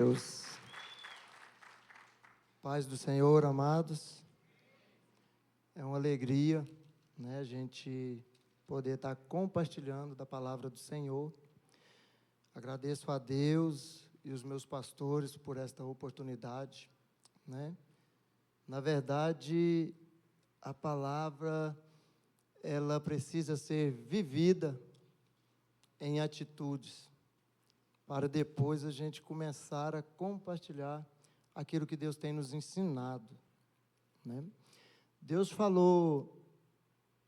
Deus. Paz do Senhor, amados. É uma alegria, a gente poder estar compartilhando da palavra do Senhor. Agradeço a Deus e os meus pastores por esta oportunidade, Na verdade, a palavra, ela precisa ser vivida em atitudes, para depois a gente começar a compartilhar aquilo que Deus tem nos ensinado, Deus falou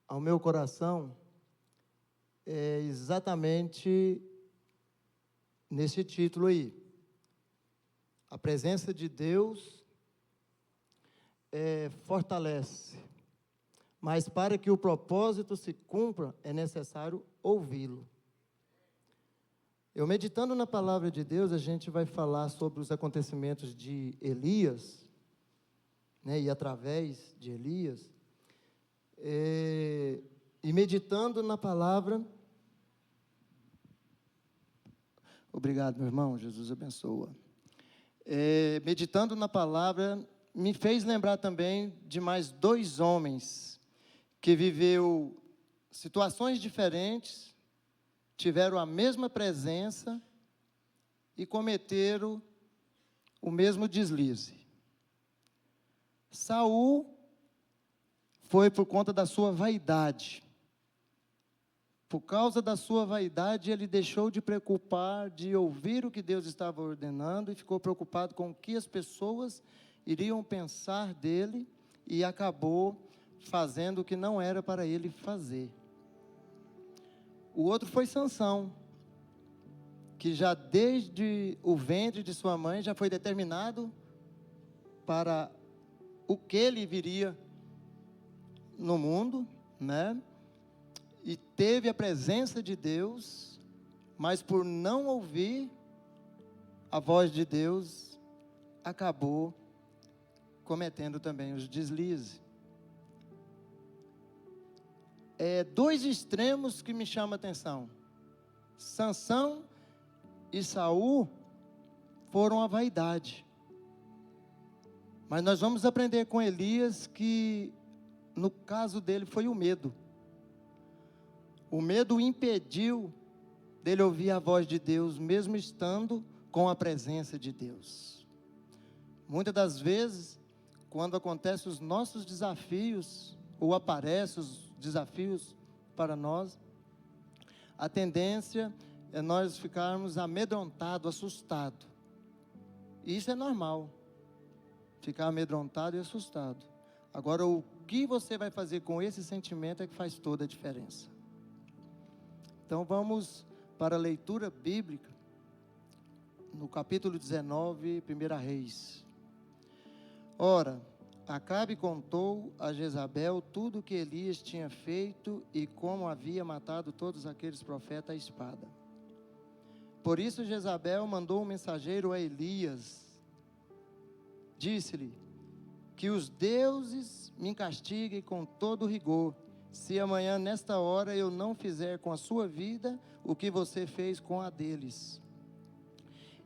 ao meu coração exatamente nesse título aí. A presença de Deus fortalece, mas para que o propósito se cumpra, é necessário ouvi-lo. Eu meditando na palavra de Deus, a gente vai falar sobre os acontecimentos de Elias, e através de Elias, e meditando na palavra. Obrigado, meu irmão, Jesus abençoa. Meditando na palavra, me fez lembrar também de mais dois homens que viveu situações diferentes, tiveram a mesma presença e cometeram o mesmo deslize. Saul foi por conta da sua vaidade. Por causa da sua vaidade, ele deixou de preocupar, de ouvir o que Deus estava ordenando e ficou preocupado com o que as pessoas iriam pensar dele e acabou fazendo o que não era para ele fazer. O outro foi Sansão, que já desde o ventre de sua mãe já foi determinado para o que ele viria no mundo, E teve a presença de Deus, mas por não ouvir a voz de Deus, acabou cometendo também os deslizes. Dois extremos que me chamam a atenção. Sansão e Saul foram a vaidade. Mas nós vamos aprender com Elias que, no caso dele, foi o medo. O medo o impediu dele ouvir a voz de Deus, mesmo estando com a presença de Deus. Muitas das vezes, quando acontecem os nossos desafios, ou aparecem os desafios para nós, a tendência é nós ficarmos amedrontados, assustados. E isso é normal, ficar amedrontado e assustado. Agora, o que você vai fazer com esse sentimento é que faz toda a diferença. Então, vamos para a leitura bíblica, no capítulo 19, 1 Reis. Ora, Acabe contou a Jezabel tudo o que Elias tinha feito e como havia matado todos aqueles profetas à espada. Por isso Jezabel mandou um mensageiro a Elias. Disse-lhe: que os deuses me castiguem com todo rigor, se amanhã nesta hora eu não fizer com a sua vida o que você fez com a deles.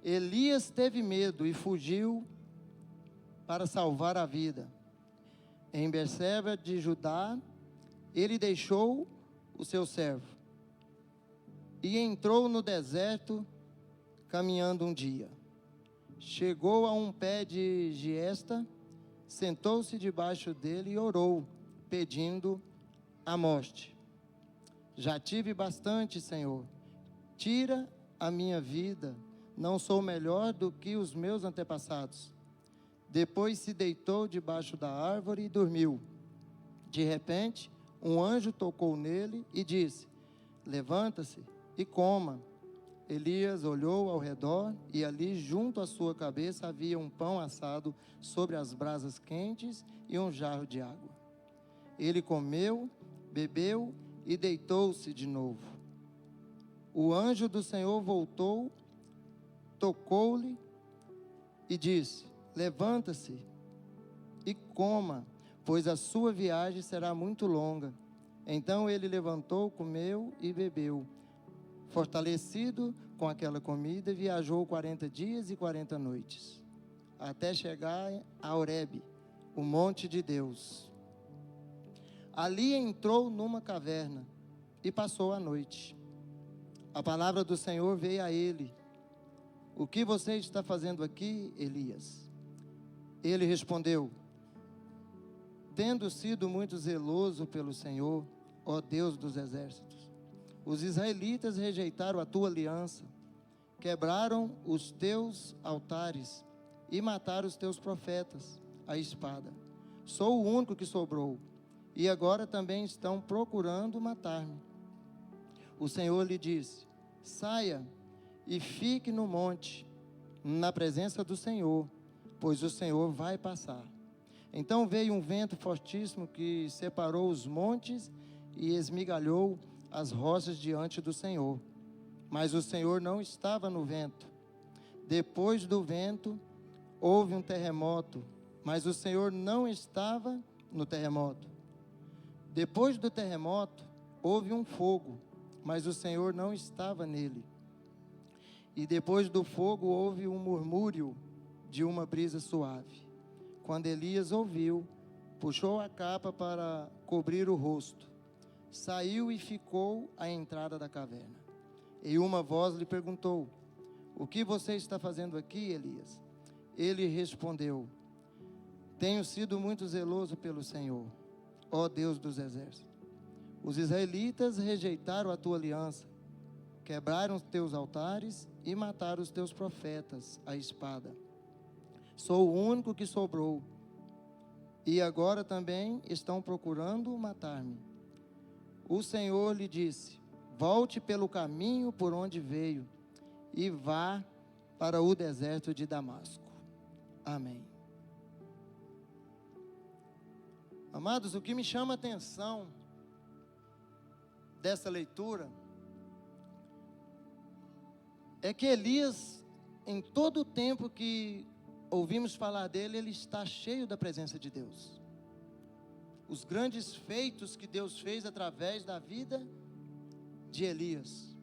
Elias teve medo e fugiu para salvar a vida. Em Berseba de Judá, ele deixou o seu servo e entrou no deserto, caminhando um dia. Chegou a um pé de giesta, sentou-se debaixo dele e orou, pedindo a morte. Já tive bastante, Senhor. Tira a minha vida, não sou melhor do que os meus antepassados. Depois se deitou debaixo da árvore e dormiu. De repente, um anjo tocou nele e disse: levanta-se e coma. Elias olhou ao redor e ali junto à sua cabeça havia um pão assado sobre as brasas quentes e um jarro de água. Ele comeu, bebeu e deitou-se de novo. O anjo do Senhor voltou, tocou-lhe e disse: levanta-se e coma, pois a sua viagem será muito longa. Então ele levantou, comeu e bebeu. Fortalecido com aquela comida e viajou 40 dias e 40 noites, até chegar a Horebe, o monte de Deus. Ali entrou numa caverna e passou a noite. A palavra do Senhor veio a ele: o que você está fazendo aqui, Elias? Ele respondeu: tendo sido muito zeloso pelo Senhor, ó Deus dos exércitos, os israelitas rejeitaram a tua aliança, quebraram os teus altares e mataram os teus profetas à espada. Sou o único que sobrou, e agora também estão procurando matar-me. O Senhor lhe disse: saia e fique no monte, na presença do Senhor, pois o Senhor vai passar. Então veio um vento fortíssimo que separou os montes e esmigalhou as rochas diante do Senhor. Mas o Senhor não estava no vento. Depois do vento, houve um terremoto, mas o Senhor não estava no terremoto. Depois do terremoto, houve um fogo, mas o Senhor não estava nele. E depois do fogo, houve um murmúrio de uma brisa suave. Quando Elias ouviu, puxou a capa para cobrir o rosto, saiu e ficou à entrada da caverna. E uma voz lhe perguntou: o que você está fazendo aqui, Elias? Ele respondeu: tenho sido muito zeloso pelo Senhor, ó Deus dos exércitos. Os israelitas rejeitaram a tua aliança, quebraram os teus altares e mataram os teus profetas à espada. Sou o único que sobrou, e agora também estão procurando matar-me. O Senhor lhe disse: volte pelo caminho por onde veio e vá para o deserto de Damasco. Amém. Amados, o que me chama a atenção dessa leitura é que Elias, em todo o tempo que ouvimos falar dele, ele está cheio da presença de Deus. Os grandes feitos que Deus fez através da vida de Elias.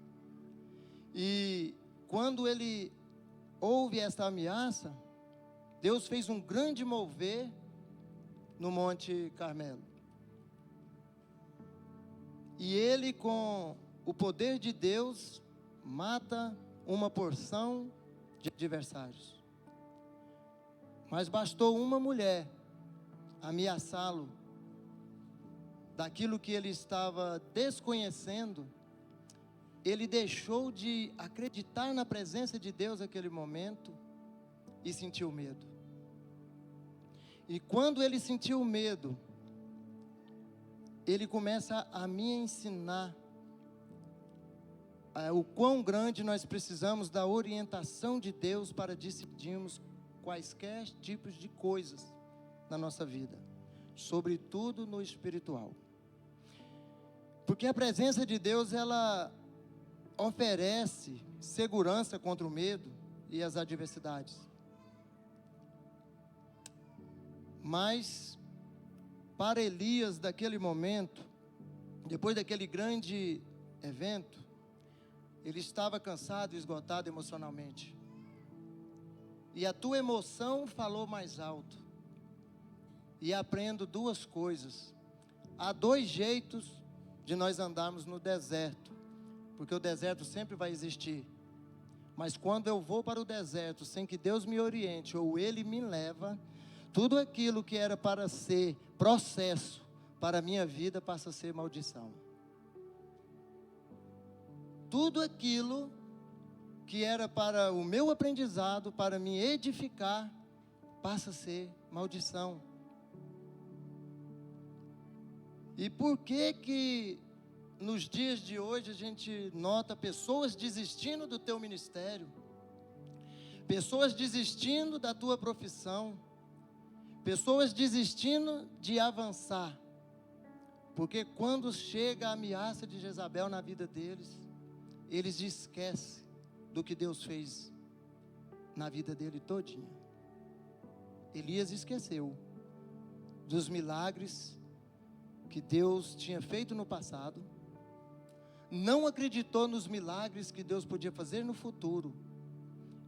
E quando ele ouve esta ameaça, Deus fez um grande mover no Monte Carmelo. E ele, com o poder de Deus, mata uma porção de adversários. Mas bastou uma mulher ameaçá-lo daquilo que ele estava desconhecendo. Ele deixou de acreditar na presença de Deus naquele momento e sentiu medo. E quando ele sentiu medo, ele começa a me ensinar o quão grande nós precisamos da orientação de Deus para decidirmos quaisquer tipos de coisas na nossa vida, sobretudo no espiritual. Porque a presença de Deus, ela oferece segurança contra o medo e as adversidades. Mas para Elias, daquele momento, depois daquele grande evento, ele estava cansado e esgotado emocionalmente. E a tua emoção falou mais alto. E aprendo duas coisas. Há dois jeitos de nós andarmos no deserto, porque o deserto sempre vai existir. Mas quando eu vou para o deserto sem que Deus me oriente, ou Ele me leva, tudo aquilo que era para ser processo para a minha vida passa a ser maldição. Tudo aquilo que era para o meu aprendizado, para me edificar, passa a ser maldição. E por que nos dias de hoje a gente nota pessoas desistindo do teu ministério, pessoas desistindo da tua profissão, pessoas desistindo de avançar? Porque quando chega a ameaça de Jezabel na vida deles, eles esquecem do que Deus fez na vida dele todinha. Elias esqueceu dos milagres que Deus tinha feito no passado, não acreditou nos milagres que Deus podia fazer no futuro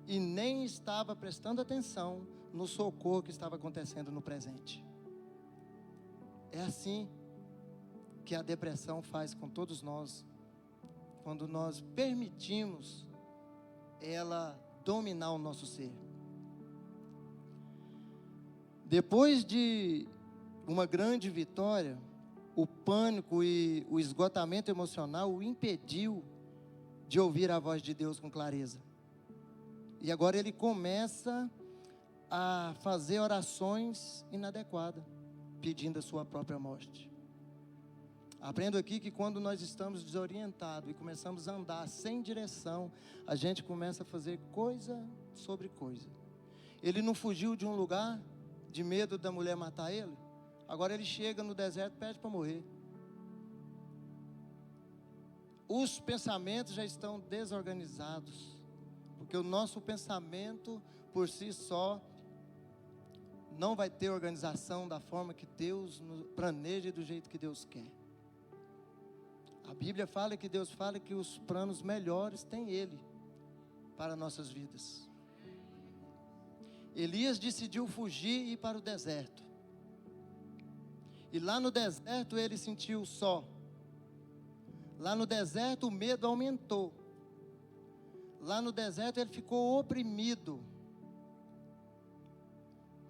e nem estava prestando atenção no socorro que estava acontecendo no presente. É assim que a depressão faz com todos nós, quando nós permitimos ela dominar o nosso ser. Depois de uma grande vitória, o pânico e o esgotamento emocional o impediu de ouvir a voz de Deus com clareza. E agora ele começa a fazer orações inadequadas, pedindo a sua própria morte. Aprendo aqui que quando nós estamos desorientados e começamos a andar sem direção, a gente começa a fazer coisa sobre coisa. Ele não fugiu de um lugar de medo da mulher matar ele, agora ele chega no deserto e pede para morrer. Os pensamentos já estão desorganizados, porque o nosso pensamento por si só não vai ter organização da forma que Deus planeja e do jeito que Deus quer. A Bíblia fala que Deus fala que os planos melhores tem Ele para nossas vidas. Elias decidiu fugir e ir para o deserto. E lá no deserto ele sentiu só. Lá no deserto o medo aumentou. Lá no deserto ele ficou oprimido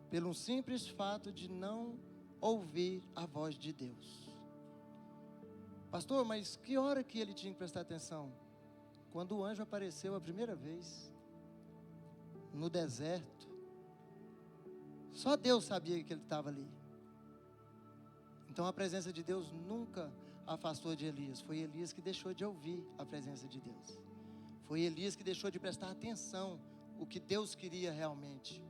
pelo simples fato de não ouvir a voz de Deus. Pastor, mas que hora que ele tinha que prestar atenção? Quando o anjo apareceu a primeira vez, no deserto. Só Deus sabia que ele estava ali. Então a presença de Deus nunca afastou de Elias. Foi Elias que deixou de ouvir a presença de Deus. Foi Elias que deixou de prestar atenção o que Deus queria realmente.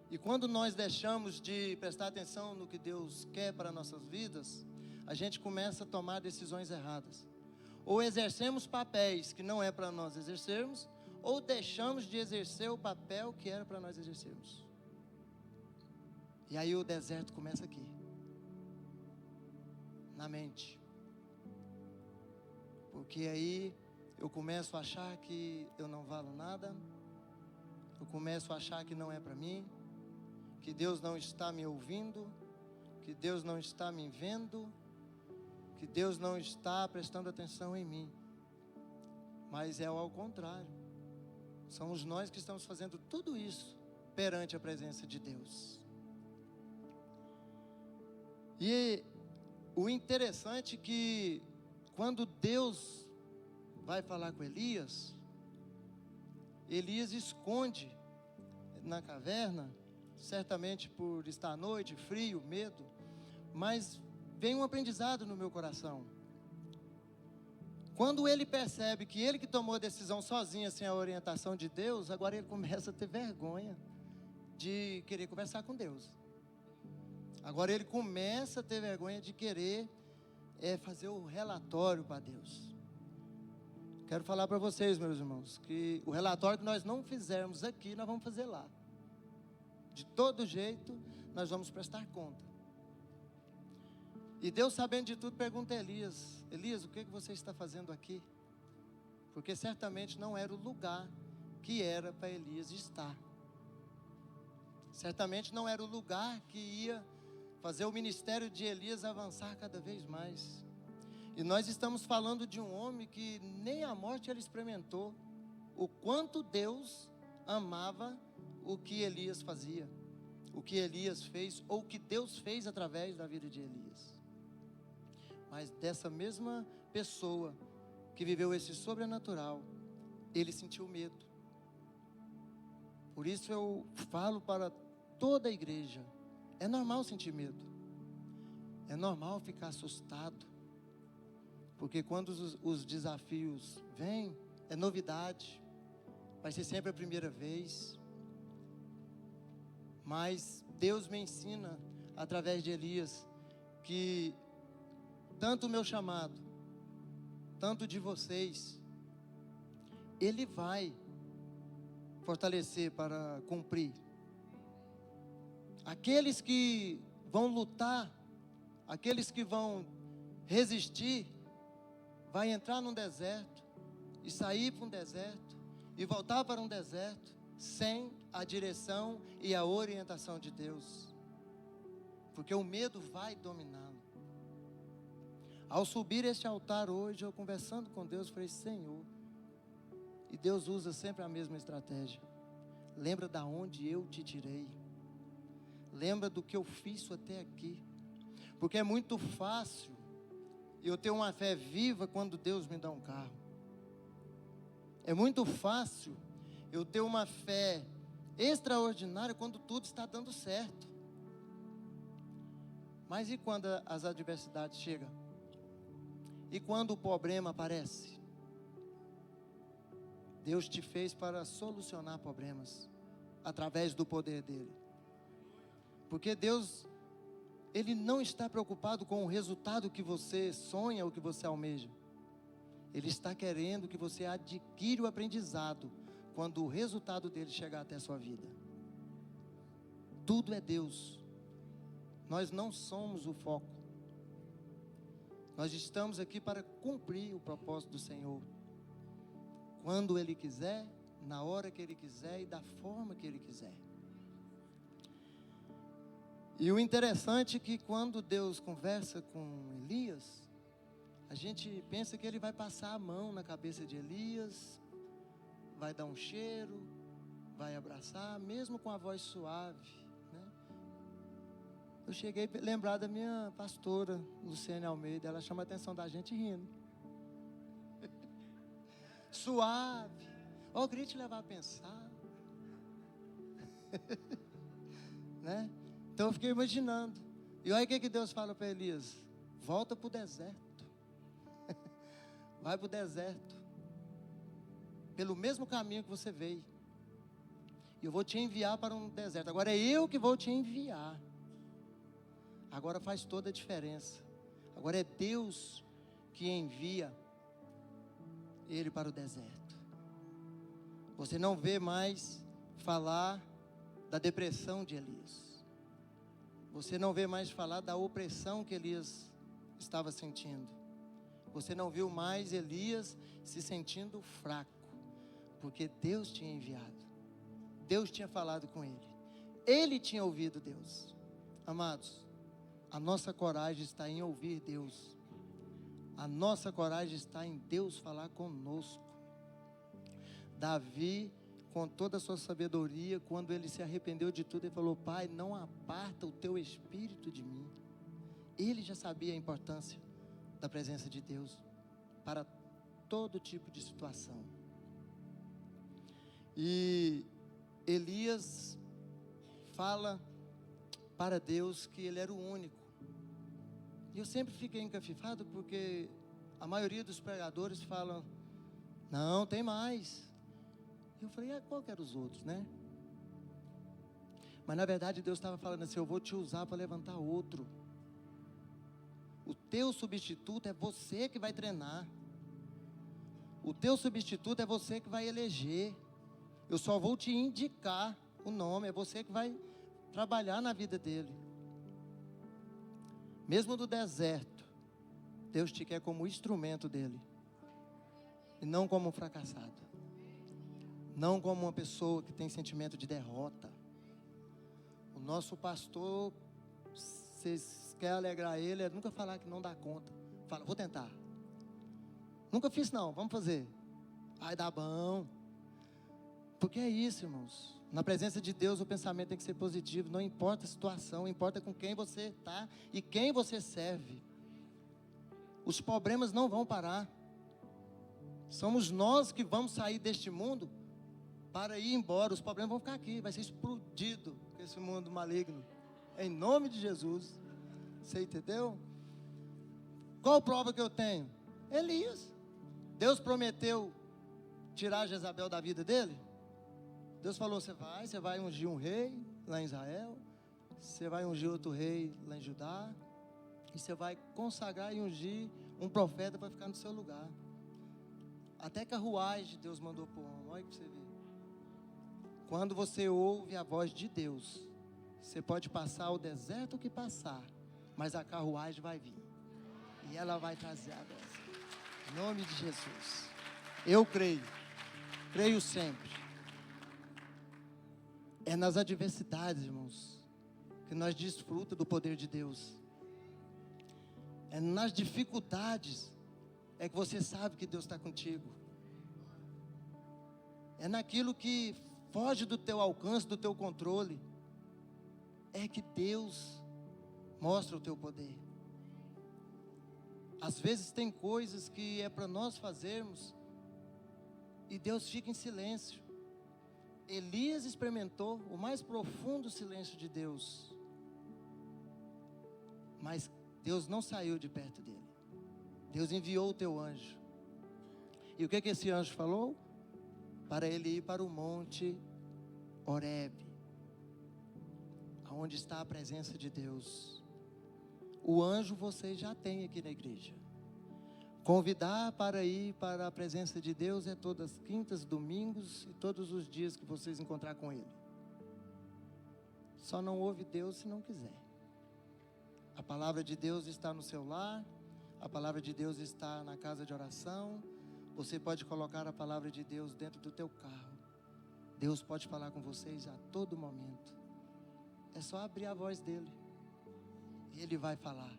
E quando nós deixamos de prestar atenção no que Deus quer para nossas vidas, a gente começa a tomar decisões erradas. Ou exercemos papéis que não é para nós exercermos, ou deixamos de exercer o papel que era para nós exercermos. E aí o deserto começa aqui, na mente. Porque aí eu começo a achar que eu não valo nada, eu começo a achar que não é para mim, que Deus não está me ouvindo, que Deus não está me vendo, que Deus não está prestando atenção em mim. Mas é ao contrário. Somos nós que estamos fazendo tudo isso perante a presença de Deus. E o interessante é que quando Deus vai falar com Elias, Elias esconde na caverna, certamente por estar à noite, frio, medo, mas vem um aprendizado no meu coração. Quando ele percebe que ele que tomou a decisão sozinho, sem a orientação de Deus, agora ele começa a ter vergonha de querer conversar com Deus. Agora ele começa a ter vergonha de querer fazer o relatório para Deus. Quero falar para vocês, meus irmãos, que o relatório que nós não fizermos aqui, nós vamos fazer lá. De todo jeito, nós vamos prestar conta. E Deus, sabendo de tudo, pergunta a Elias: Elias, o que você está fazendo aqui? Porque certamente não era o lugar que era para Elias estar. Certamente não era o lugar que ia fazer o ministério de Elias avançar cada vez mais. E nós estamos falando de um homem que nem a morte ele experimentou, o quanto Deus amava o que Elias fazia, o que Elias fez, ou o que Deus fez através da vida de Elias. Mas dessa mesma pessoa que viveu esse sobrenatural, ele sentiu medo. Por isso eu falo para toda a igreja, é normal sentir medo, é normal ficar assustado, porque quando os desafios vêm, é novidade, vai ser sempre a primeira vez. Mas Deus me ensina, através de Elias, que tanto o meu chamado, tanto de vocês, Ele vai fortalecer para cumprir. Aqueles que vão lutar, aqueles que vão resistir, vai entrar num deserto e sair para um deserto e voltar para um deserto sem a direção e a orientação de Deus, porque o medo vai dominá-lo. Ao subir este altar hoje, eu conversando com Deus, falei: Senhor, e Deus usa sempre a mesma estratégia. Lembra da onde eu te tirei, lembra do que eu fiz até aqui, porque é muito fácil eu ter uma fé viva quando Deus me dá um carro. É muito fácil eu ter uma fé extraordinária quando tudo está dando certo. Mas e quando as adversidades chegam? E quando o problema aparece? Deus te fez para solucionar problemas através do poder dele. Porque Deus, Ele não está preocupado com o resultado que você sonha ou que você almeja. Ele está querendo que você adquira o aprendizado quando o resultado dele chegar até a sua vida. Tudo é Deus. Nós não somos o foco. Nós estamos aqui para cumprir o propósito do Senhor. Quando Ele quiser, na hora que Ele quiser e da forma que Ele quiser. E o interessante é que quando Deus conversa com Elias, a gente pensa que Ele vai passar a mão na cabeça de Elias, vai dar um cheiro, vai abraçar, mesmo com a voz suave, né? Eu cheguei a lembrar da minha pastora, Luciane Almeida, ela chama a atenção da gente rindo. Suave, eu queria te levar a pensar. Né? Então eu fiquei imaginando. E olha o que Deus fala para Elias: volta para o deserto. Vai para o deserto, pelo mesmo caminho que você veio. E eu vou te enviar para um deserto. Agora é eu que vou te enviar. Agora faz toda a diferença. Agora é Deus que envia ele para o deserto. Você não vê mais falar da depressão de Elias. Você não vê mais falar da opressão que Elias estava sentindo. Você não viu mais Elias se sentindo fraco, porque Deus tinha enviado. Deus tinha falado com ele. Ele tinha ouvido Deus. Amados, a nossa coragem está em ouvir Deus. A nossa coragem está em Deus falar conosco. Davi, com toda a sua sabedoria, quando ele se arrependeu de tudo, ele falou: Pai, não aparta o teu espírito de mim. Ele já sabia a importância da presença de Deus para todo tipo de situação. E Elias fala para Deus que ele era o único. E eu sempre fiquei encafifado, porque a maioria dos pregadores falam: não, tem mais. Eu falei: qual que eram os outros, né? Mas na verdade Deus estava falando assim: eu vou te usar para levantar outro. O teu substituto é você que vai treinar. O teu substituto é você que vai eleger. Eu só vou te indicar o nome, é você que vai trabalhar na vida dele. Mesmo do deserto, Deus te quer como instrumento dele, e não como um fracassado, não como uma pessoa que tem sentimento de derrota. O nosso pastor, vocês querem alegrar ele, é nunca falar que não dá conta. Fala: vou tentar. Nunca fiz não, vamos fazer. Vai dar bom. Porque é isso, irmãos. Na presença de Deus o pensamento tem que ser positivo. Não importa a situação, importa com quem você está e quem você serve. Os problemas não vão parar. Somos nós que vamos sair deste mundo para ir embora. Os problemas vão ficar aqui, vai ser explodido com esse mundo maligno, em nome de Jesus. Você entendeu? Qual prova que eu tenho? Elias. Deus prometeu tirar Jezabel da vida dele. Deus falou: você vai ungir um rei lá em Israel, você vai ungir outro rei lá em Judá, e você vai consagrar e ungir um profeta para ficar no seu lugar. Até carruagem Deus mandou para o homem. Olha para você ver. Quando você ouve a voz de Deus, você pode passar o deserto que passar, mas a carruagem vai vir, e ela vai trazer a bênção. Em nome de Jesus. Eu creio sempre. É nas adversidades, irmãos, que nós desfrutamos do poder de Deus. É nas dificuldades é que você sabe que Deus está contigo. É naquilo que foge do teu alcance, do teu controle, é que Deus mostra o teu poder. Às vezes tem coisas que é para nós fazermos e Deus fica em silêncio. Elias experimentou o mais profundo silêncio de Deus, mas Deus não saiu de perto dele. Deus enviou o teu anjo. E o que esse anjo falou? Para ele ir para o monte Horebe, onde está a presença de Deus. O anjo vocês já têm aqui na igreja. Convidar para ir para a presença de Deus é todas as quintas, domingos e todos os dias que vocês encontrar com Ele. Só não ouve Deus se não quiser. A palavra de Deus está no seu lar, a palavra de Deus está na casa de oração. Você pode colocar a palavra de Deus dentro do teu carro. Deus pode falar com vocês a todo momento. É só abrir a voz dele e ele vai falar.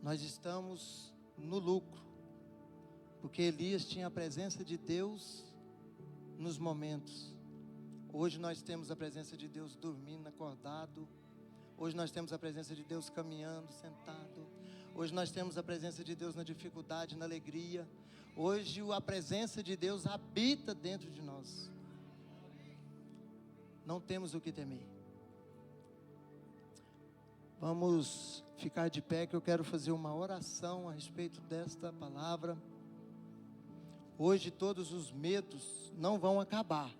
Nós estamos no lucro, porque Elias tinha a presença de Deus nos momentos. Hoje nós temos a presença de Deus dormindo, acordado. Hoje nós temos a presença de Deus caminhando, sentado. Hoje nós temos a presença de Deus na dificuldade, na alegria. Hoje a presença de Deus habita dentro de nós. Não temos o que temer. Vamos ficar de pé que eu quero fazer uma oração a respeito desta palavra. Hoje todos os medos não vão acabar,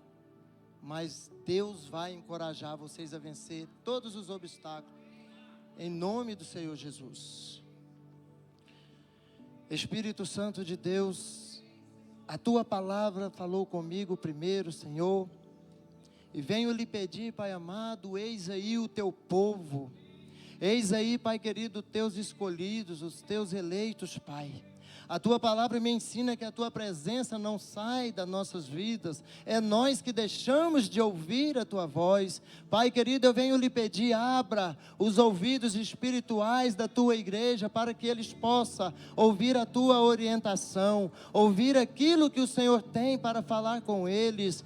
mas Deus vai encorajar vocês a vencer todos os obstáculos, em nome do Senhor Jesus. Espírito Santo de Deus, a tua palavra falou comigo primeiro, Senhor, e venho lhe pedir, Pai amado, eis aí o teu povo, eis aí, Pai querido, teus escolhidos, os teus eleitos, Pai. A tua palavra me ensina que a tua presença não sai das nossas vidas, é nós que deixamos de ouvir a tua voz. Pai querido, eu venho lhe pedir, abra os ouvidos espirituais da tua igreja, para que eles possam ouvir a tua orientação, ouvir aquilo que o Senhor tem para falar com eles.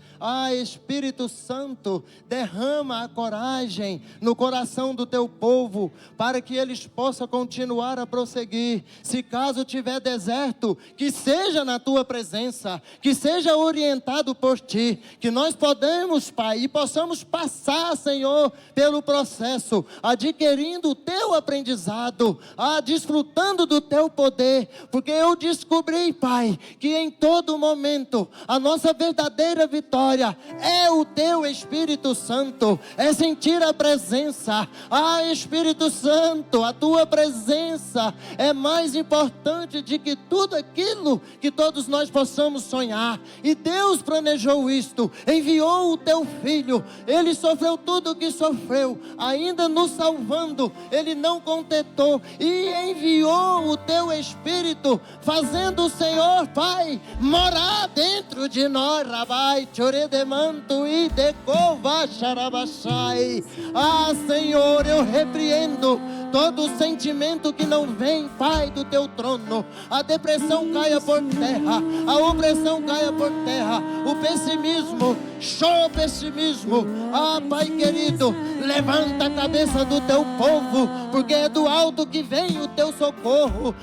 Espírito Santo, derrama a coragem no coração do teu povo, para que eles possam continuar a prosseguir. Se caso tiver deserto, que seja na tua presença, que seja orientado por ti, que nós podemos, Pai, e possamos passar, Senhor, pelo processo, adquirindo o teu aprendizado, desfrutando do teu poder, porque eu descobri, Pai, que em todo momento, a nossa verdadeira vitória é o teu Espírito Santo, é sentir a presença. Espírito Santo, a tua presença é mais importante de que tudo aquilo que todos nós possamos sonhar. E Deus planejou isto, enviou o teu filho, ele sofreu tudo o que sofreu, ainda nos salvando, ele não contentou e enviou o teu Espírito, fazendo o Senhor, Pai, morar dentro de nós. Rabai, choredemanto e decova xarabachai. Senhor, eu repreendo todo sentimento que não vem, Pai, do teu trono. A depressão caia por terra, a opressão caia por terra, o pessimismo, show o pessimismo. Pai querido, levanta a cabeça do teu povo, porque é do alto que vem o teu socorro.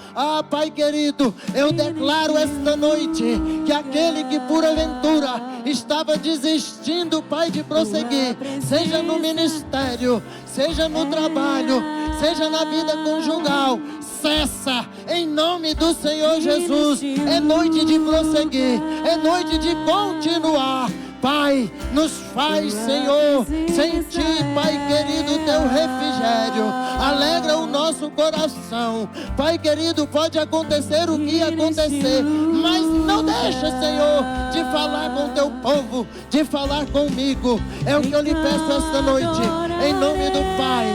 Pai querido, eu declaro esta noite que aquele que porventura estava desistindo, Pai, de prosseguir, seja no ministério, seja no trabalho, seja na vida conjugal, cessa em nome do Senhor Jesus. É noite de prosseguir, é noite de continuar. Pai, nos faz, Senhor, sentir, Pai querido, teu refrigério, alegra o nosso coração. Pai querido, pode acontecer o que acontecer, mas não deixa, Senhor, de falar com teu povo, de falar comigo. É o que eu lhe peço esta noite, em nome do Pai,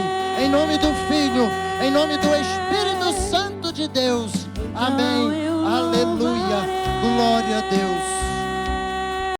em nome do Filho, em nome do Espírito Santo de Deus. Amém. Aleluia. Glória a Deus.